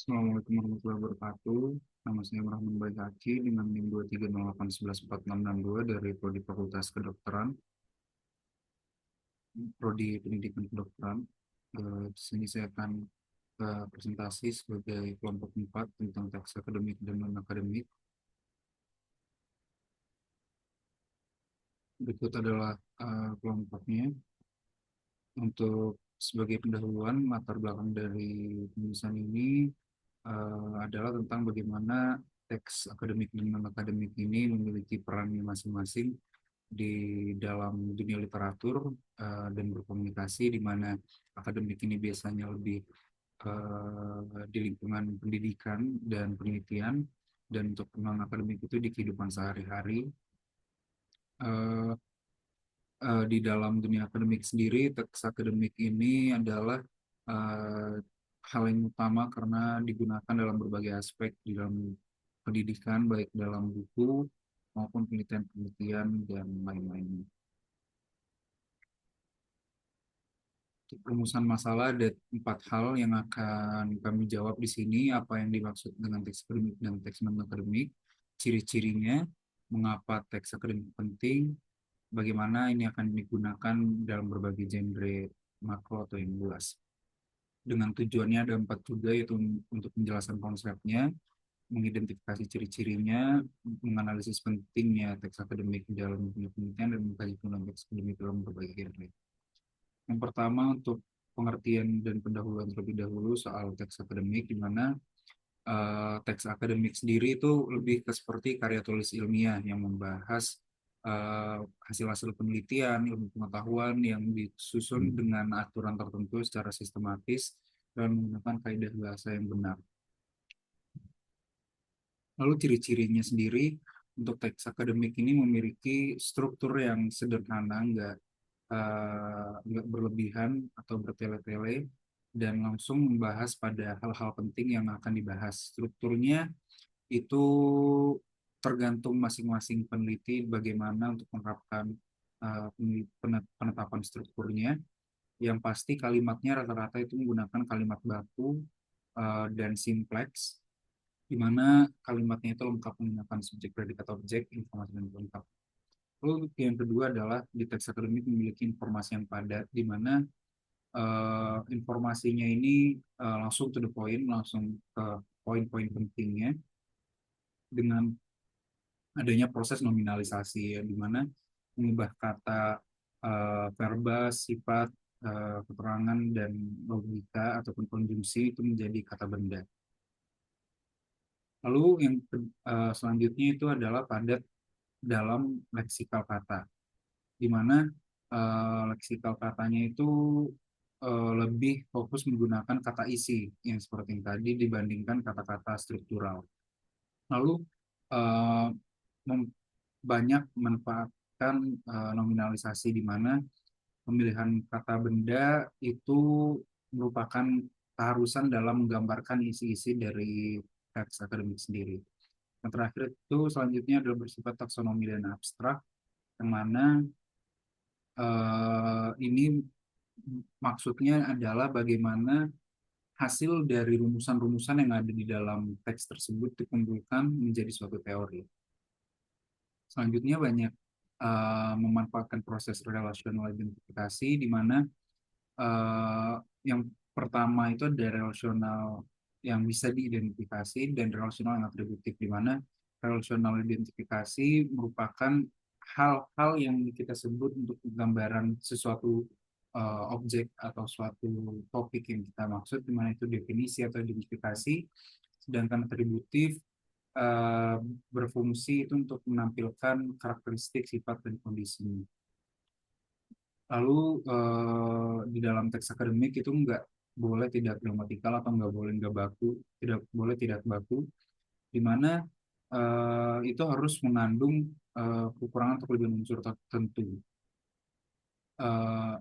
Assalamualaikum warahmatullahi wabarakatuh. Nama saya Rahman Baik Haki dengan NIM 230811462 dari Prodi Fakultas Kedokteran, Prodi Pendidikan Kedokteran. Di sini saya akan presentasi sebagai kelompok 4 tentang teks akademik dan non-akademik. Berikut adalah kelompoknya. Untuk sebagai pendahuluan, latar belakang dari penulisan ini adalah tentang bagaimana teks akademik dan non-akademik ini memiliki perannya masing-masing di dalam dunia literatur dan berkomunikasi, di mana akademik ini biasanya lebih di lingkungan pendidikan dan penelitian, dan untuk non-akademik itu di kehidupan sehari-hari. Eh, di dalam dunia akademik sendiri, teks akademik ini adalah eh, hal yang utama karena digunakan dalam berbagai aspek di dalam pendidikan, baik dalam buku maupun penelitian-penelitian dan lain-lain. Untuk rumusan masalah ada 4 hal yang akan kami jawab di sini. Apa yang dimaksud dengan teks akademik dan teks non-akademik, ciri-cirinya, mengapa teks akademik penting, bagaimana ini akan digunakan dalam berbagai genre makro atau yang luas. Dengan tujuannya ada 4 juga, yaitu untuk menjelaskan konsepnya, mengidentifikasi ciri-cirinya, menganalisis pentingnya teks akademik dalam penelitian, dan mengkaji penggunaan teks akademik dalam berbagai genre. Yang pertama, untuk pengertian dan pendahuluan terlebih dahulu soal teks akademik, di mana teks akademik sendiri itu lebih ke seperti karya tulis ilmiah yang membahas hasil-hasil penelitian, ilmu pengetahuan yang disusun dengan aturan tertentu secara sistematis dan menggunakan kaidah bahasa yang benar. Lalu ciri-cirinya sendiri, untuk teks akademik ini memiliki struktur yang sederhana, nggak berlebihan atau bertele-tele, dan langsung membahas pada hal-hal penting yang akan dibahas. Strukturnya itu tergantung masing-masing peneliti bagaimana untuk menerapkan penetapan strukturnya. Yang pasti kalimatnya rata-rata itu menggunakan kalimat baku dan simplex, di mana kalimatnya itu lengkap menggunakan subjek, predikat, objek, informasi, dan pelengkap. Lalu yang kedua adalah di teks akademik memiliki informasi yang padat, di mana informasinya ini langsung to the point, langsung ke poin-poin pentingnya, dengan adanya proses nominalisasi, ya, di mana mengubah kata verba, sifat, keterangan, dan logika ataupun konjungsi itu menjadi kata benda. Lalu yang selanjutnya itu adalah padat dalam leksikal kata, di mana leksikal katanya itu lebih fokus menggunakan kata isi yang seperti yang tadi dibandingkan kata-kata struktural. Lalu eh, banyak memanfaatkan nominalisasi, di mana pemilihan kata benda itu merupakan keharusan dalam menggambarkan isi-isi dari teks akademik sendiri. Yang terakhir itu selanjutnya adalah bersifat taksonomi dan abstrak, yang mana ini maksudnya adalah bagaimana hasil dari rumusan-rumusan yang ada di dalam teks tersebut dikumpulkan menjadi suatu teori. Selanjutnya banyak memanfaatkan proses relasional identifikasi, di mana yang pertama itu ada relasional yang bisa diidentifikasi dan relasional yang atributif, di mana relasional identifikasi merupakan hal-hal yang kita sebut untuk gambaran sesuatu objek atau suatu topik yang kita maksud, di mana itu definisi atau identifikasi. Sedangkan atributif eh, berfungsi itu untuk menampilkan karakteristik, sifat, dan kondisinya. Lalu di dalam teks akademik itu nggak boleh tidak gramatikal atau nggak boleh nggak baku, tidak boleh tidak baku, di mana itu harus mengandung kekurangan atau kelebihan unsur tertentu. Eh,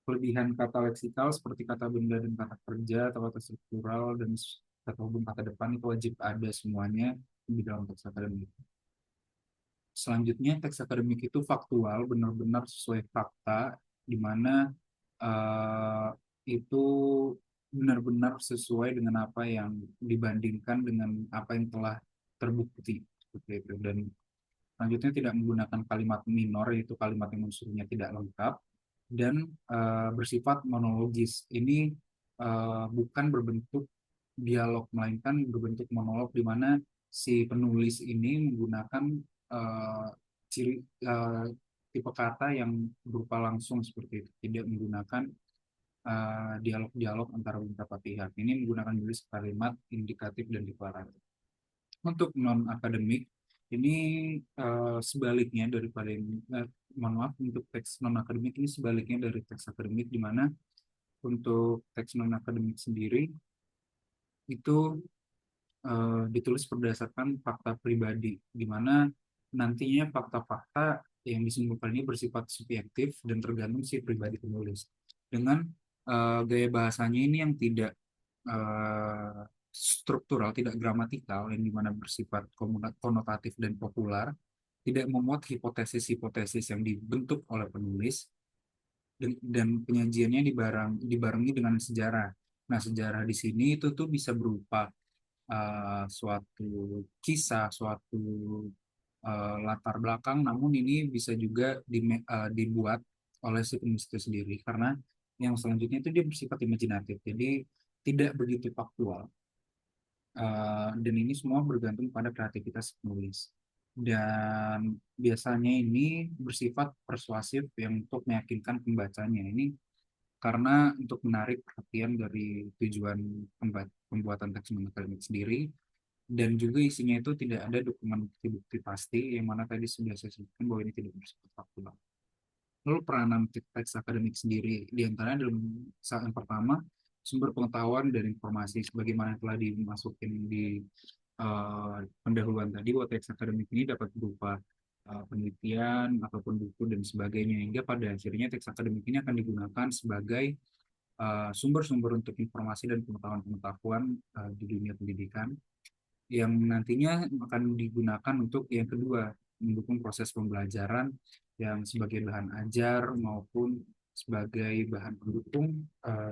Kelebihan kata leksikal seperti kata benda dan kata kerja, atau kata struktural dan kata hubung kata depan itu wajib ada semuanya di dalam teks akademik. Selanjutnya, teks akademik itu faktual, benar-benar sesuai fakta, di mana itu benar-benar sesuai dengan apa yang dibandingkan dengan apa yang telah terbukti seperti itu. Dan selanjutnya tidak menggunakan kalimat minor, yaitu kalimat yang unsurnya tidak lengkap, dan bersifat monologis. Ini bukan berbentuk dialog, melainkan berbentuk monolog di mana si penulis ini menggunakan uh, ciri tipe kata yang berupa langsung seperti itu, tidak menggunakan dialog-dialog antara beberapa pihak. Ini menggunakan jenis kalimat indikatif dan deklaratif. Untuk non akademik ini sebaliknya daripada mohon maaf, untuk teks non akademik ini sebaliknya dari teks akademik, di mana untuk teks non akademik sendiri itu ditulis berdasarkan fakta pribadi, di mana nantinya fakta-fakta yang disimpulkan ini bersifat subjektif dan tergantung si pribadi penulis. Dengan gaya bahasanya ini yang tidak struktural, tidak gramatikal, yang dimana bersifat konotatif dan populer, tidak memuat hipotesis-hipotesis yang dibentuk oleh penulis, dan penyajiannya dibarengi dengan sejarah. Nah, sejarah di sini itu tuh bisa berupa suatu kisah, suatu latar belakang, namun ini bisa juga dibuat oleh si penulis itu sendiri, karena yang selanjutnya itu dia bersifat imajinatif, jadi tidak begitu faktual. Dan ini semua bergantung pada kreativitas penulis. Dan biasanya ini bersifat persuasif yang untuk meyakinkan pembacanya. Ini karena untuk menarik perhatian dari tujuan pembuatan teks akademik sendiri, dan juga isinya itu tidak ada dukungan bukti-bukti pasti, yang mana tadi sudah saya sebutkan bahwa ini tidak bersifat faktual. Lalu peranan teks akademik sendiri diantaranya dalam saat yang pertama, sumber pengetahuan dan informasi sebagaimana telah dimasukin di pendahuluan tadi, bahwa teks akademik ini dapat berupa penelitian ataupun buku dan sebagainya, hingga pada akhirnya teks akademik ini akan digunakan sebagai sumber-sumber untuk informasi dan pengetahuan-pengetahuan di dunia pendidikan, yang nantinya akan digunakan untuk yang kedua, mendukung proses pembelajaran yang sebagai bahan ajar maupun sebagai bahan pendukung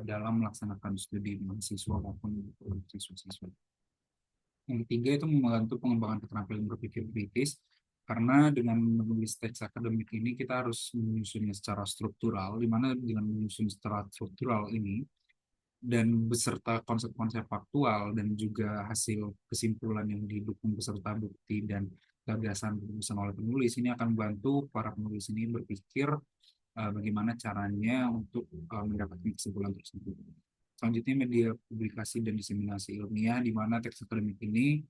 dalam melaksanakan studi mahasiswa maupun siswa-siswa. Yang ketiga itu membantu pengembangan keterampilan berpikir kritis, karena dengan menulis teks akademik ini kita harus menyusunnya secara struktural, di mana dengan menyusun secara struktural ini dan beserta konsep-konsep faktual dan juga hasil kesimpulan yang didukung beserta bukti dan gagasan penulisan oleh penulis, ini akan membantu para penulis ini berpikir bagaimana caranya untuk mendapatkan kesimpulan tersebut. Selanjutnya media publikasi dan diseminasi ilmiah, di mana teks akademik ini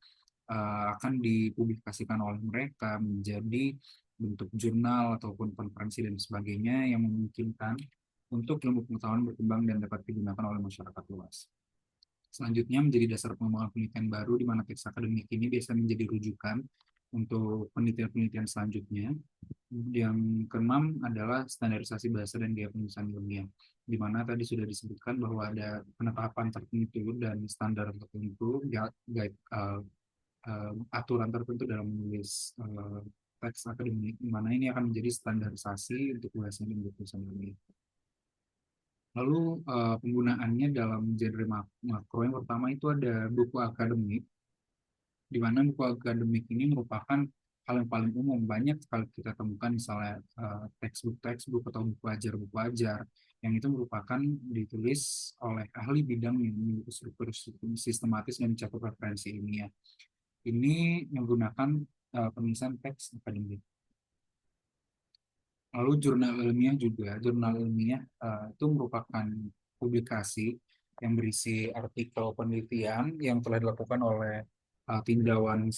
akan dipublikasikan oleh mereka menjadi bentuk jurnal ataupun konferensi dan sebagainya, yang memungkinkan untuk ilmu pengetahuan berkembang dan dapat digunakan oleh masyarakat luas. Selanjutnya menjadi dasar pengembangan penelitian baru, di mana teks akademik ini biasa menjadi rujukan untuk penelitian-penelitian selanjutnya. Yang keenam adalah standarisasi bahasa dan gaya penulisan ilmiah, di mana tadi sudah disebutkan bahwa ada penetapan tertentu dan standar tertentu, guide, aturan tertentu dalam menulis teks akademik, di mana ini akan menjadi standarisasi untuk bahasa dan penulisan ilmiah. Lalu penggunaannya dalam genre makro, yang pertama itu ada buku akademik, di mana buku akademik ini merupakan hal yang paling umum, banyak sekali kita temukan, misalnya textbook atau buku ajar yang itu merupakan ditulis oleh ahli bidang yang memiliki struktur sistematis dan mencakup referensi ilmiah. Ini menggunakan penulisan teks akademik. Lalu jurnal ilmiah juga, jurnal ilmiah itu merupakan publikasi yang berisi artikel penelitian yang telah dilakukan oleh tim Dewan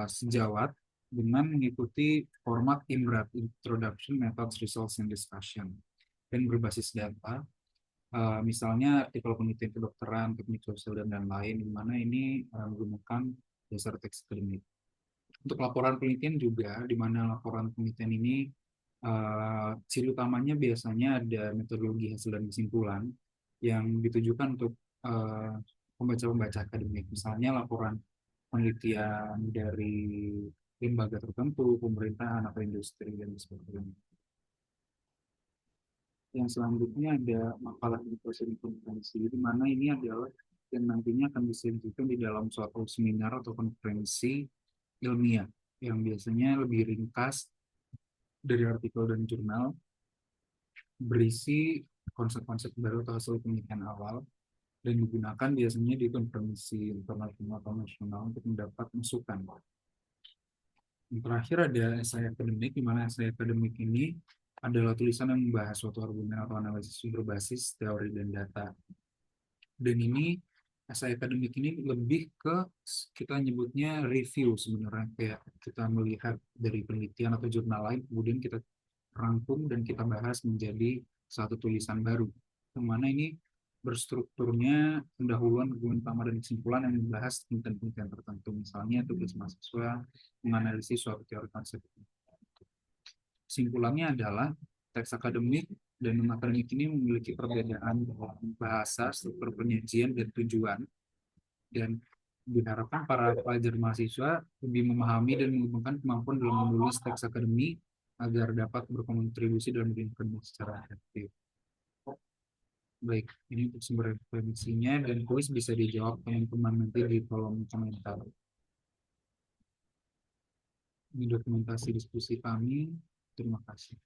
Sejawat dengan mengikuti format IMRAD, Introduction, Methods, Results, and Discussion, dan berbasis data. Misalnya artikel penelitian kedokteran, teknik sosial, dan lain-lain, di mana ini menggunakan dasar teks akademik. Untuk laporan penelitian juga, di mana laporan penelitian ini ciri utamanya biasanya ada metodologi hasil dan kesimpulan yang ditujukan untuk pembaca-pembaca akademik. Misalnya laporan penelitian dari lembaga tertentu, pemerintahan atau industri dan sebagainya. Yang selanjutnya ada makalah di prosedur konferensi, di mana ini adalah yang nantinya akan disajikan di dalam suatu seminar atau konferensi ilmiah yang biasanya lebih ringkas dari artikel dan jurnal, berisi konsep-konsep baru atau hasil penelitian awal, dan digunakan biasanya di konferensi internasional atau nasional untuk mendapat masukan. Yang terakhir ada esai akademik, di mana esai akademik ini adalah tulisan yang membahas suatu argumen atau analisis berbasis teori dan data. Dan ini esai akademik ini lebih ke, kita nyebutnya review sebenarnya, kayak kita melihat dari penelitian atau jurnal lain, kemudian kita rangkum dan kita bahas menjadi satu tulisan baru. Yang mana ini berstrukturnya pendahuluan, argumen utama, dan kesimpulan yang membahas penelitian tertentu. Misalnya tugas mahasiswa menganalisis suatu teori konsep. Kesimpulannya adalah teks akademik dan non akademik ini memiliki perbedaan bahasa, struktur penyajian, dan tujuan. Dan diharapkan para pelajar mahasiswa lebih memahami dan mengembangkan kemampuan dalam menulis teks akademik agar dapat berkontribusi dalam pendidikan secara efektif. Baik, ini untuk sumber referensinya, dan kuis bisa dijawab teman-teman nanti di kolom komentar. Ini dokumentasi diskusi kami. Terima kasih.